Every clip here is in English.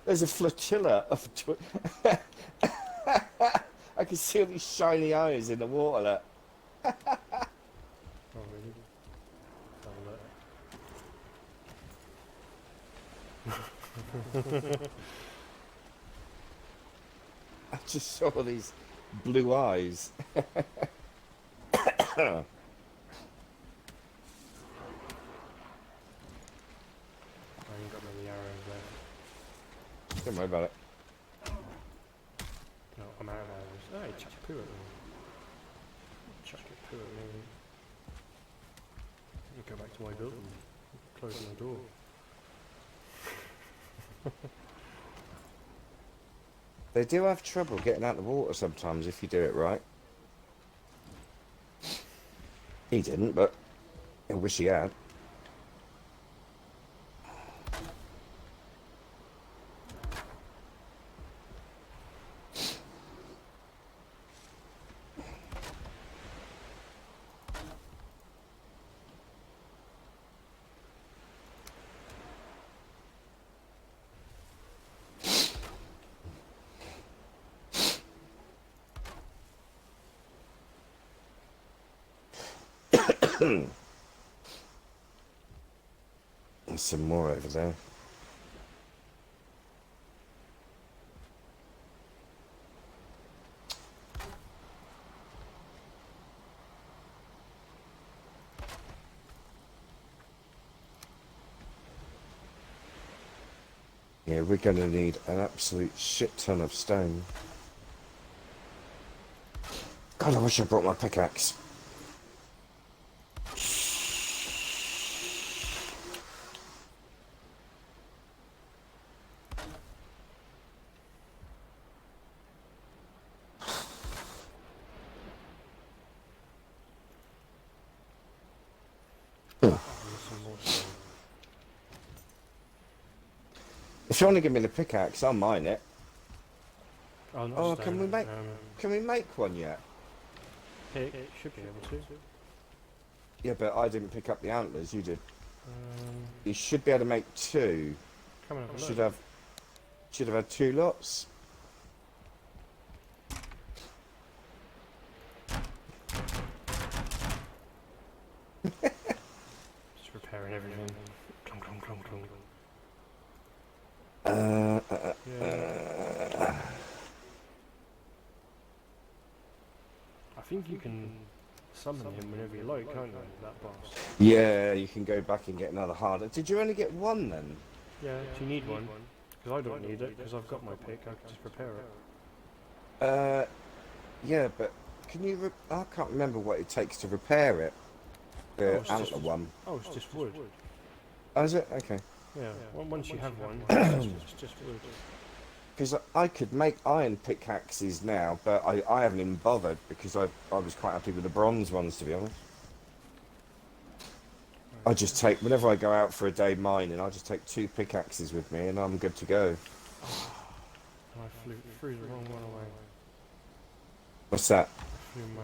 There's a flotilla of. I can see all these shiny eyes in the water. Oh, really? I just saw these blue eyes. I ain't got many arrows left. Don't worry about it. No, I'm out of arrows. Oh, he chucked poo at me. Chuck it poo at me. I'll go back to my building. Close my door. They do have trouble getting out of the water sometimes if you do it right. He didn't, but I wish he had. There's some more over there. Yeah, we're going to need an absolute shit ton of stone. God, I wish I brought my pickaxe. If you want to give me the pickaxe, I'll mine it. Oh, not Oh, stone. can we make one yet? Pick, should be able to. Yeah, but I didn't pick up the antlers, you did. Um, You should be able to make two. come and have a look. Should have had two lots. Just repairing everything. Clunk, clunk, clunk, clunk. Yeah. I think you can summon him whenever you like, can't you? That boss. Yeah, you can go back and get another harder. Did you only get one then? Yeah, do you need one? Because I don't need it, because I've got my pick, I can just repair it. Yeah, but can you? I can't remember what it takes to repair it. The it's antler just- one. Oh, it's just wood. Oh, is it? Okay. Yeah, once you have one, it's just wood. Because I could make iron pickaxes now, but I haven't even bothered because I was quite happy with the bronze ones, to be honest. I just take, whenever I go out for a day mining, I just take two pickaxes with me and I'm good to go. And I threw the wrong one away. What's that? I threw my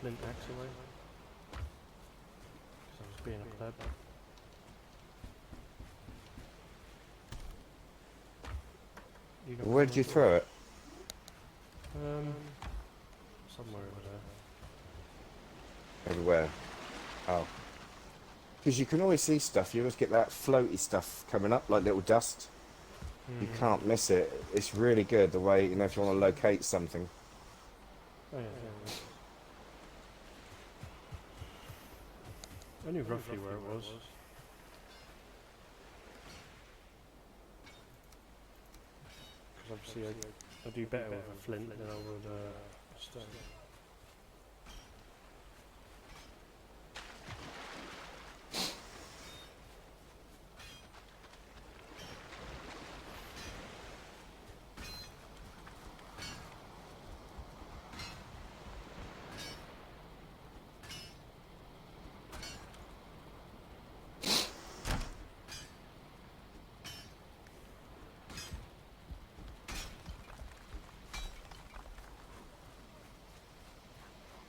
flint axe away. Because I was being a pleb. Where did you throw it? Somewhere over there. Everywhere. Oh. Because you can always see stuff. You always get that floaty stuff coming up, like little dust. You can't miss it. It's really good the way, if you want to locate something. Oh yeah, yeah. I knew roughly where it was. Because obviously I do better with a flint than I would a stone.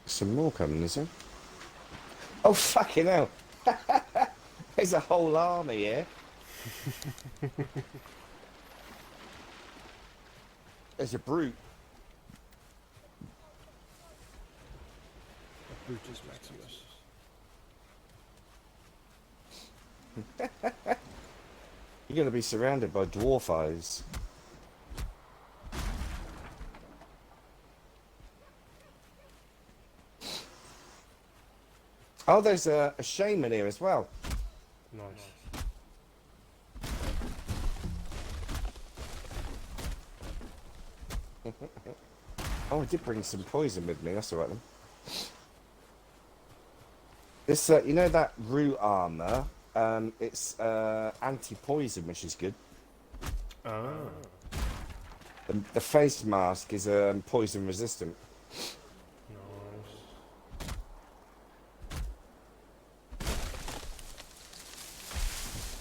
Some more coming, is there? Oh, fucking hell. There's a whole army here. There's a brute. A Brutus Maximus. You're going to be surrounded by dwarf eyes. Oh, there's a shaman here as well. Nice. Oh, I did bring some poison with me. That's all right then. This, you know that root armor? It's anti-poison, which is good. Ah. The face mask is poison resistant. Nice.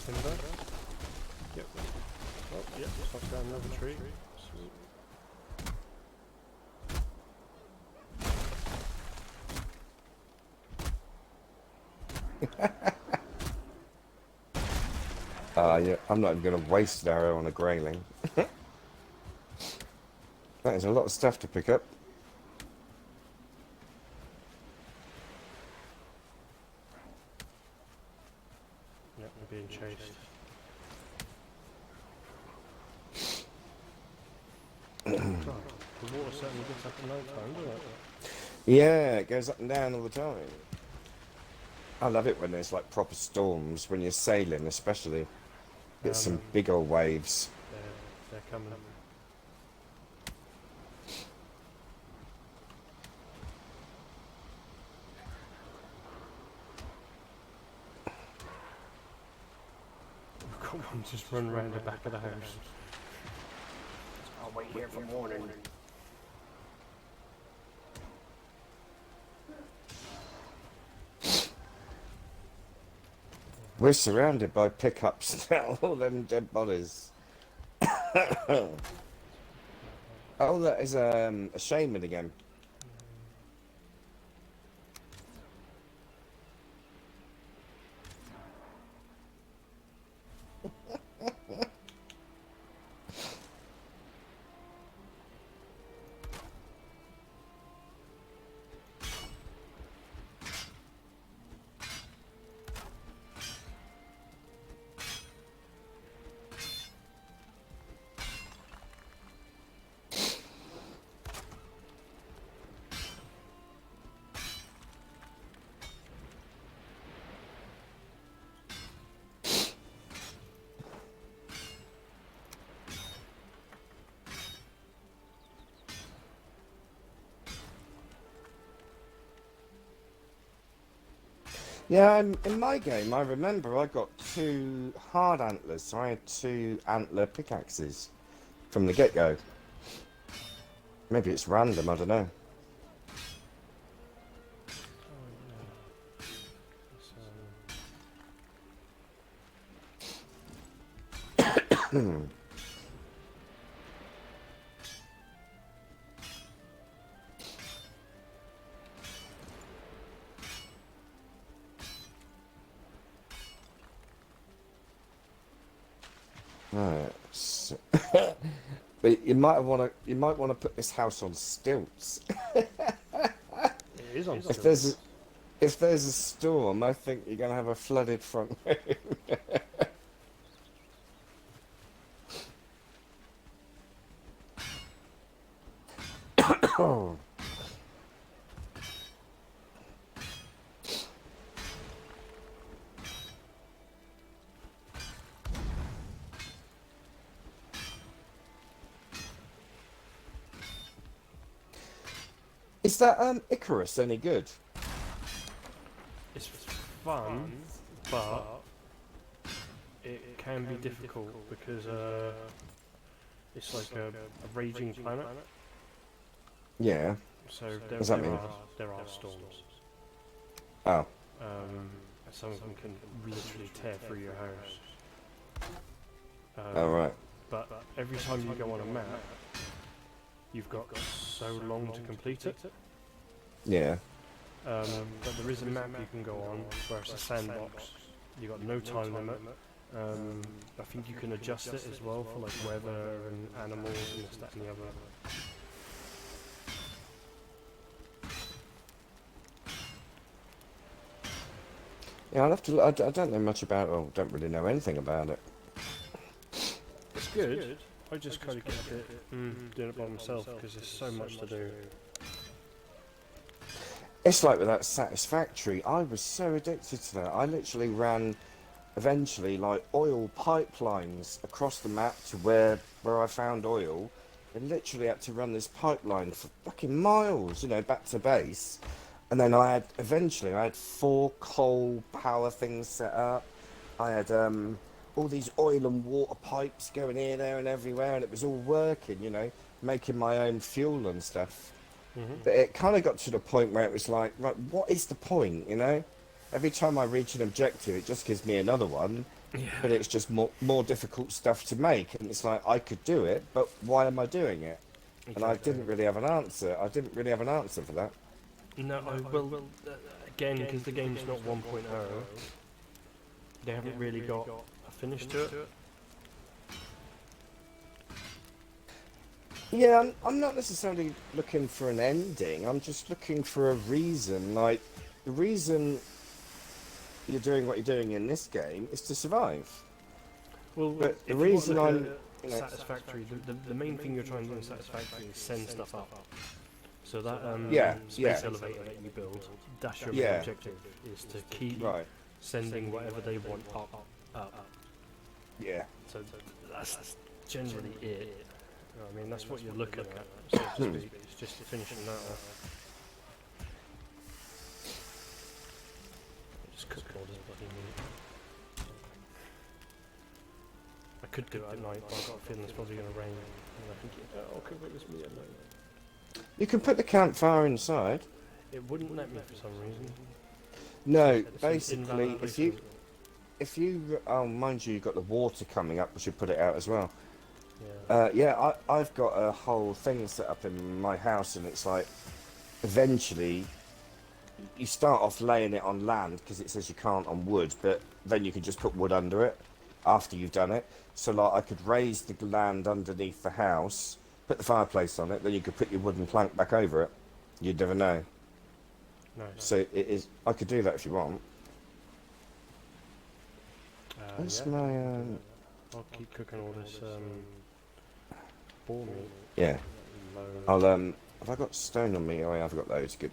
Timber? Yep. Oh, yep. Stop down another tree. Sweet. Yeah, I'm not even going to waste an arrow on a grayling. That is a lot of stuff to pick up. Yep, we're being chased. God, the water certainly gets up at night time, doesn't it? Yeah, it goes up and down all the time. I love it when there's like proper storms, when you're sailing especially. Get some big old waves. They're coming. We've got one just run around the back of the house. I'll wait here for morning. We're surrounded by pickups now, all them dead bodies. Oh, that is a shaman again. Yeah, in my game, I remember I got 2 hard antlers, so I had 2 antler pickaxes from the get-go. Maybe it's random, I don't know. Right. So but you might want to put this house on stilts. It is on If there's a storm, I think you're going to have a flooded front room. Is that Icarus any good? It's fun, but it can be difficult because it's like a raging planet. Yeah. So Does that mean? there are storms. Oh. Some of them can literally tear through your house. Oh right. But every time you go on a map, you've got so long to complete it. Yeah. But there is a map you can go on where it's a sandbox. You've got no time limit, I think you can adjust it as well for like weather and animals and this, that, and the other. Yeah, I'll have to. I don't know much about it. Or don't really know anything about it. It's good. I just kind of get a bit doing it by myself because there's so much to do. It's like with that Satisfactory. I was so addicted to that. I literally ran, eventually, like oil pipelines across the map to where I found oil. I literally had to run this pipeline for fucking miles, you know, back to base. And then eventually I had 4 coal power things set up. I had all these oil and water pipes going here, there, and everywhere, and it was all working, you know, making my own fuel and stuff. But it kind of got to the point where it was like, right, what is the point, you know? Every time I reach an objective, it just gives me another one, Yeah. but it's just more difficult stuff to make, and it's like I could do it, but why am I doing it? And I didn't really have an answer. I didn't really have an answer for that. No, again, because the game's not 1.0, they haven't really got a finish to it. Yeah, I'm not necessarily looking for an ending. I'm just looking for a reason. Like, the reason you're doing what you're doing in this game is to survive. Well, But the if reason you want I'm, to look you at know, Satisfactory, the main thing you're trying to do in Satisfactory is send stuff up. So that Yeah, space yeah. elevator that you build, that's your Yeah. main objective, is to keep right, sending whatever they want up. yeah. So that's generally it. I mean, that's what you're looking at, so to speak. It's just finishing that off. Just cook all this bloody meat. I could do it at night, but I've got a feeling it's probably going to rain. And I think, I'll cook all this meat at night. You can put the campfire inside. It wouldn't let me for some reason. No, It's an basically, invalid if you, oh, mind you, you've got the water coming up, we should put it out as well. Yeah. Yeah, I've got a whole thing set up in my house, and it's like, eventually, you start off laying it on land because it says you can't on wood, but then you can just put wood under it after you've done it. So like, I could raise the land underneath the house, put the fireplace on it, then you could put your wooden plank back over it. You'd never know. Nice. So it is. I could do that if you want. Where's Yeah, my I'll keep cooking all this boar meat. Yeah. Load. Have I got stone on me? Oh, yeah, I've got loads. Good.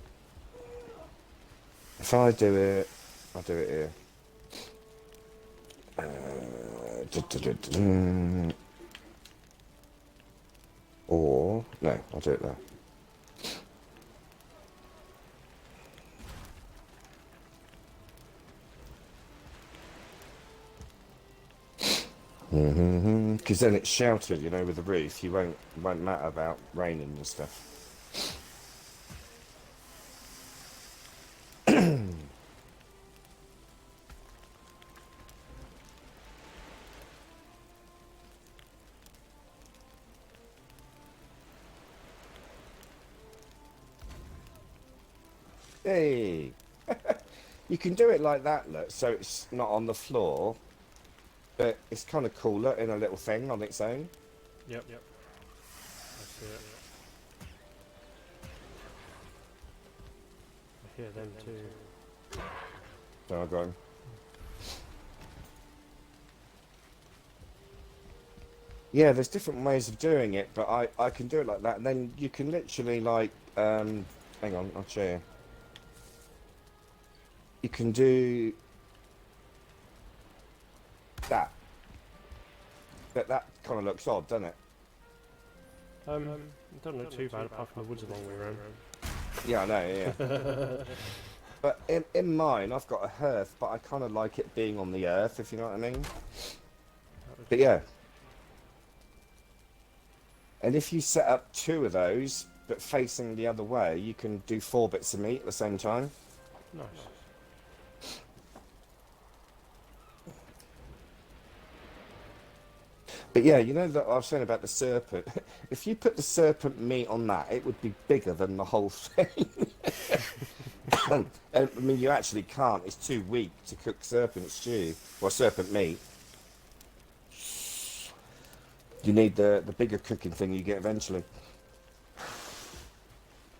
If I do it, I'll do it here. Or no, I'll do it there. Because then it's sheltered, you know, with the roof. You won't matter about raining and stuff. Hey, you can do it like that, look. So it's not on the floor, but it's kind of cool, look, in a little thing on its own. Yep. I see it. I hear them too. So I'll go. Yeah, there's different ways of doing it, but I can do it like that. And then you can literally like, hang on, I'll show you. You can do that. But that kind of looks odd, doesn't it? It doesn't look too bad apart from the woods a long way around. Yeah, I know, yeah. But in mine, I've got a hearth, but I kind of like it being on the earth, if you know what I mean. But yeah. And if you set up 2 of those, but facing the other way, you can do 4 bits of meat at the same time. Nice. But yeah, you know that I was saying about the serpent. If you put the serpent meat on that, it would be bigger than the whole thing. And, I mean, you actually can't. It's too weak to cook serpent stew or serpent meat. You need the bigger cooking thing you get eventually.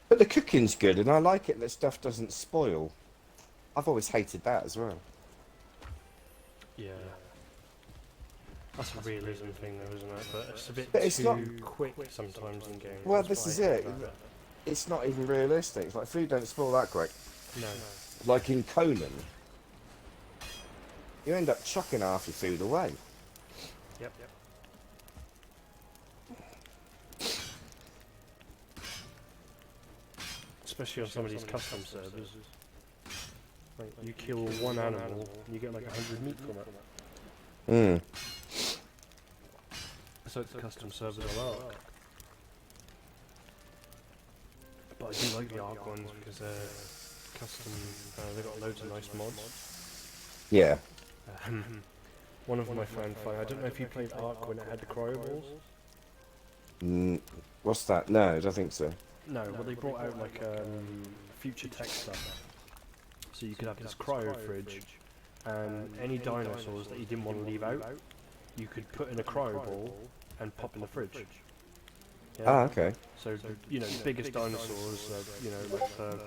But the cooking's good, and I like it that stuff doesn't spoil. I've always hated that as well. Yeah. That's a realism thing though, isn't it? But it's a bit But it's too not. quick sometimes in games. Well, That's this what I is hate it. about it. It's not even realistic. It's like food don't spoil that quick. No. Like in Conan, you end up chucking half your food away. Yep. Especially on some of these custom servers. Like, you kill one animal, you get like 100 meat from it. Hmm. So it's a custom servers on Ark. But I do like the Ark ones because they're custom, they've got loads of nice mods. Yeah. One of them I found funny. I don't know if you played Ark when it had the cryo balls. What's that? No, I don't think so. No, well they brought out like future tech stuff. So you could have this cryo fridge, and any dinosaurs that you didn't want to leave out, you could put in a cryo ball and pop in the fridge. Yeah? Ah, okay. So the biggest dinosaurs, like the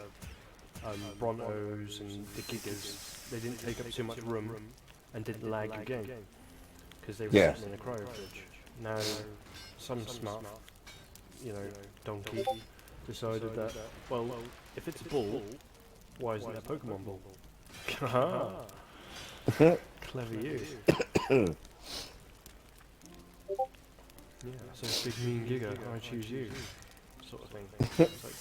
Brontos and the Gigas, they didn't take up too much room and didn't lag your game because they were Yeah. sitting in a cryo fridge. Now, some smart, donkey decided that, well, if it's a ball, why isn't it a Pokemon ball? Clever you. Yeah, so it's big mean Giga, I choose you, sort of thing. It's like,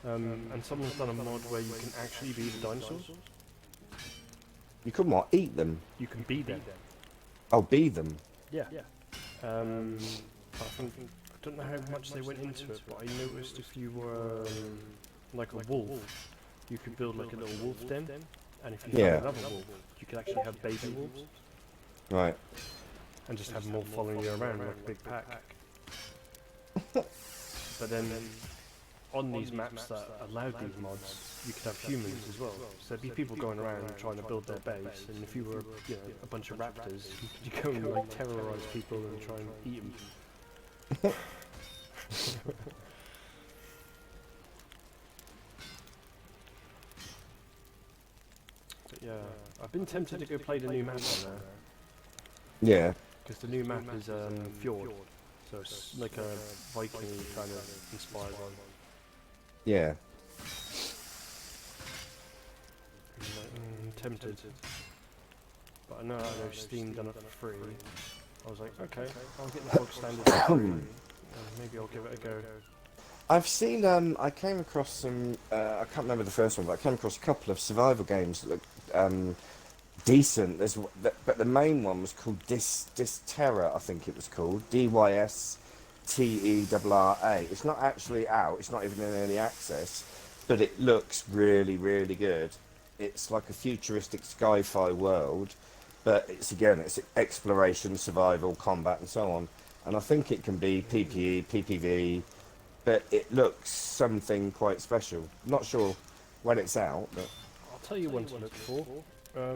oh, okay. And someone's done a mod where you can actually be the dinosaurs. You couldn't what? Eat them? You can be them. Oh, be them. Yeah. I don't know how much they went into it, but I noticed if you were like a wolf, you could build like a little wolf den, and if you Yeah. found another wolf, you could actually have baby wolves, Right. and just have them all following you around like a big pack. But then, on these maps that allowed these mods, you could have humans as well. So there'd be people going around trying to build their base, and if you were, a bunch of raptors, you could go and like terrorize people and try and eat them. But yeah, I've been tempted to go play the new map on there, Yeah. because the new map is Fjord, so it's like a Viking kind of inspired one. Yeah. Tempted, but I know Steam done it for free. I was like, okay, I'll get the bog standard for free, and maybe I'll give it a go. I've seen, I came across some, I can't remember the first one, but I came across a couple of survival games that looked decent. But the main one was called Dysterra, I think it was called. Dysterra. It's not actually out, it's not even in early access, but it looks really, really good. It's like a futuristic sci-fi world, but it's exploration, survival, combat, and so on. And I think it can be PPE, PPV, but it looks something quite special. Not sure when it's out, but I'll tell you one to look for. I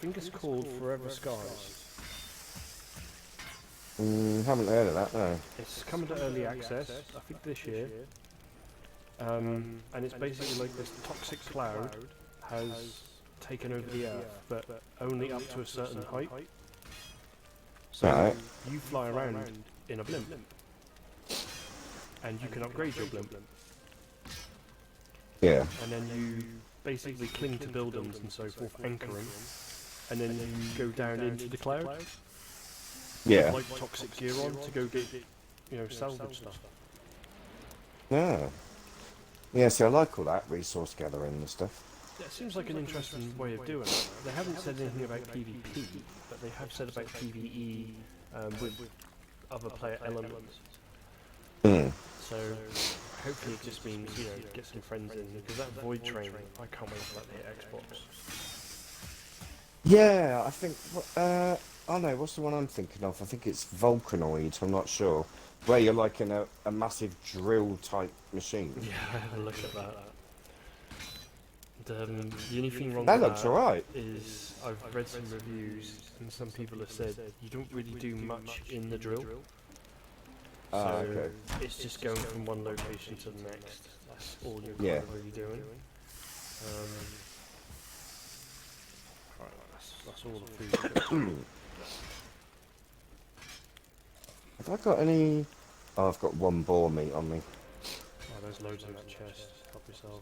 think it's called Forever Skies. haven't heard of that, no. It's coming to early access, I think this year. And it's basically like this toxic cloud has taken over the Earth, but only up to a certain height. So Right. you fly around in a blimp, and you can upgrade your blimp, Yeah. and then you basically cling to buildings and so forth, anchoring, and then you go down into the cloud. Yeah. With, like toxic gear on to go get, salvage stuff. Yeah. Yeah, see, I like all that resource gathering and stuff. Yeah, it seems like an interesting way of doing it. They haven't said anything about PvP, but they have said about PvE with other player elements. Hmm. So hopefully it just means, get some friends in, because that Void Train, I can't wait for that to hit Xbox. Yeah, I think, oh no, what's the one I'm thinking of? I think it's Vulcanoid, I'm not sure. Where you're like in a massive drill type machine. Yeah, look at that. The only thing wrong That with looks that alright. is I've read some reviews and some people have said you don't really do much in the drill. Ah, So okay. it's just going from one location to the next. That's all you're Yeah. kind of really doing. Alright, that's all the food. Have I got any... Oh, I've got one boar meat on me. Oh, there's loads in that chest. Help yourself.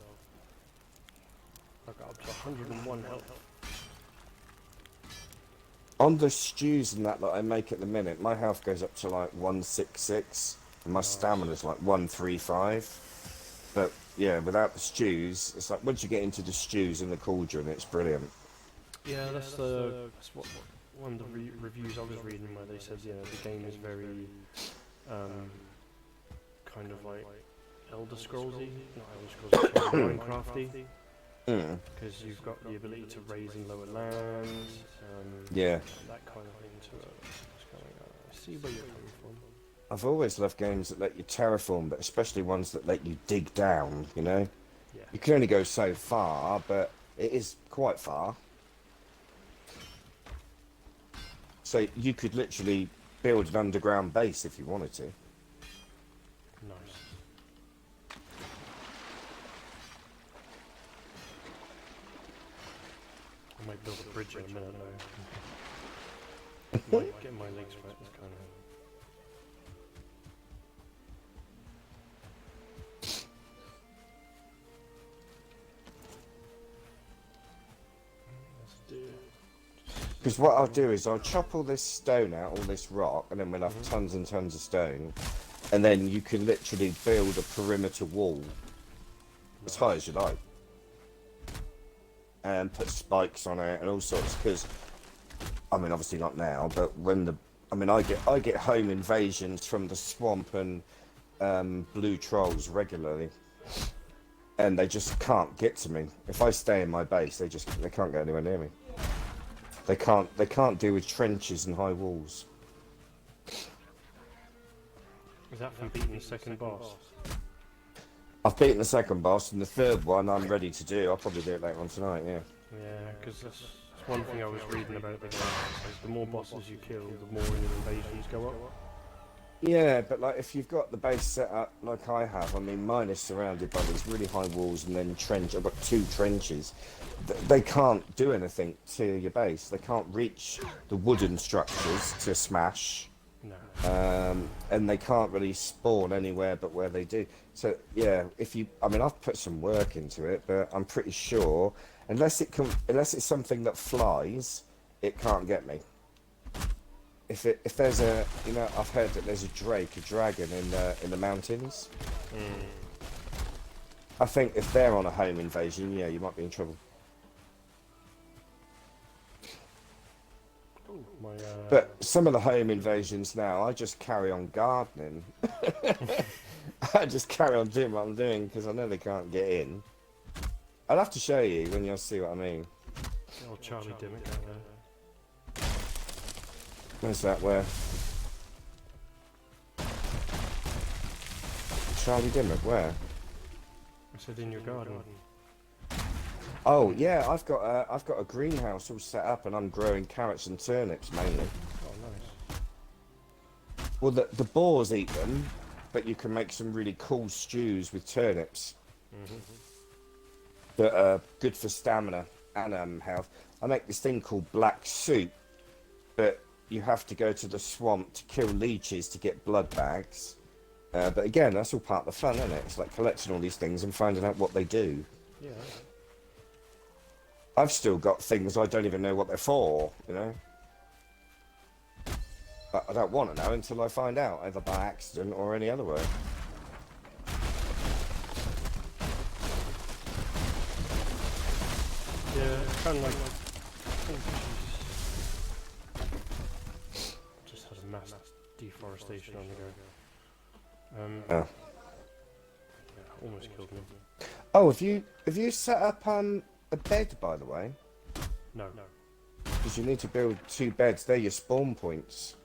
I've got up to 101 health. On the stews and that I make at the minute, my health goes up to like 166, and my Nice. stamina's like 135. But yeah, without the stews, it's like once you get into the stews and the cauldron, it's brilliant. Yeah, that's what one of the reviews I was reading where they said, you know, the game is very kind of like Elder Scrollsy, not Elder Scrolls, sorry, Minecrafty, because you've got the ability to raise and lower lands, Yeah. that kind of thing to it. I see where you're coming from. I've always loved games that let you terraform, but especially ones that let you dig down, you know? Yeah. You can only go so far, but it is quite far. So you could literally build an underground base if you wanted to. Nice. I might build a bridge in a minute though. Get my legs wet is kind of... Let's do it. Because what I'll do is I'll chop all this stone out, all this rock, and then we'll have tons and tons of stone. And then you can literally build a perimeter wall as high as you like. And put spikes on it and all sorts, because, I mean, obviously not now, but when the... I mean, I get home invasions from the swamp and blue trolls regularly. And they just can't get to me. If I stay in my base, they can't get anywhere near me. They can't deal with trenches and high walls. Is that from beating the second boss? I've beaten the second boss, and the third one I'm ready to do. I'll probably do it later on tonight, yeah. Yeah, because that's one thing I was reading about the game. Is the more bosses you kill, the more your invasions go up. Yeah, but like if you've got the base set up like I have, I mean mine is surrounded by these really high walls and then trench. I've got 2 trenches. They can't do anything to your base. They can't reach the wooden structures to smash. No. And they can't really spawn anywhere but where they do. So yeah, I mean I've put some work into it, but I'm pretty sure unless it's something that flies, it can't get me. If there's a, you know, I've heard that there's a dragon in the mountains. I think if they're on a home invasion, yeah, you might be in trouble. Ooh, But some of the home invasions now, I just carry on gardening. I just carry on doing what I'm doing because I know they can't get in. I'll have to show you when you'll see what I mean. Oh, Charlie Dimmock out there. Where's that? Where? Charlie Dimmock, where? I said in your garden. Oh yeah, I've got a greenhouse all set up, and I'm growing carrots and turnips mainly. Oh, nice. Well, the boars eat them, but you can make some really cool stews with turnips that are good for stamina and health. I make this thing called black soup, but you have to go to the swamp to kill leeches to get blood bags. But again, that's all part of the fun, isn't it? It's like collecting all these things and finding out what they do. Yeah. I've still got things I don't even know what they're for, you know? But I don't want to know until I find out, either by accident or any other way. Yeah, it's kind of like... Just had a mass deforestation on the go. Oh. Yeah, almost killed me. Oh, have you set up a bed, by the way? No. Because you need to build 2 beds. They're your spawn points.